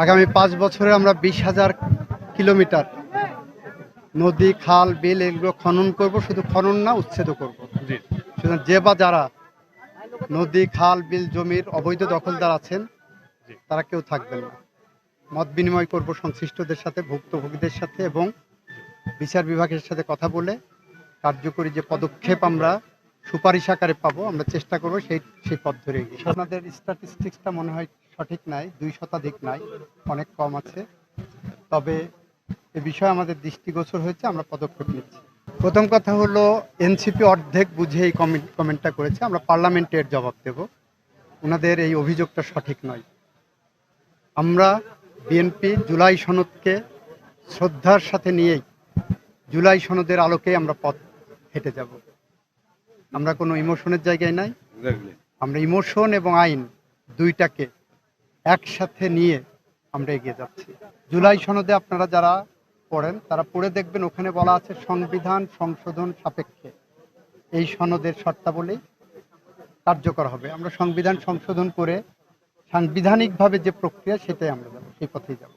আগামী ৫ বছরে আমরা ২০,০০০ কিলোমিটার নদী, খাল, বিল এগুলো খনন করব। শুধু খনন না, উচ্ছেদও করব। জি। সুতরাং যে বা যারা নদী, খাল, বিল, জমির অবৈধ দখলদার আছেন জি। তারা কেউ থাকবেন না। মত বিনিময় করব সংশ্লিষ্টদের সাথে, ভুক্তভোগীদের সাথে এবং বিচার বিভাগের সাথে কথা বলে কার্যকরী যে পদক্ষেপ আমরা সুপারিশ আকারে পাবো, আমরা চেষ্টা করব সেই পথ ধরে এগিয়ে। আপনাদের স্ট্যাটিস্টিক্সটা মনে হয় সঠিক নাই, ২ শতাধিক নাই, অনেক কম আছে। তবে এ বিষয়ে আমাদের দৃষ্টিগোচর হয়েছে, আমরা পদক্ষেপ নিচ্ছি। প্রথম কথা হলো, এনসিপি অর্ধেক বুঝে এই কমেন্টটা করেছে। আমরা পার্লামেন্টে এর জবাব দেব। ওনাদের এই অভিযোগটা সঠিক নয়। আমরা বিএনপি জুলাই সনদকে শ্রদ্ধার সাথে নিয়েই জুলাই সনদের আলোকেই আমরা পথ হেঁটে যাব। আমরা কোনো ইমোশনের জায়গায় নাই। আমরা ইমোশন এবং আইন দুইটাকে একসাথে নিয়ে আমরা এগিয়ে যাচ্ছি। জুলাই সনদে আপনারা যারা পড়েন তারা পড়ে দেখবেন, ওখানে বলা আছে সংবিধান সংশোধন সাপেক্ষে এই সনদের শর্তাবলী কার্যকর হবে। আমরা সংবিধান সংশোধন করে সাংবিধানিকভাবে যে প্রক্রিয়া, সেটাই আমরা যাব, সেই পথেই যাব।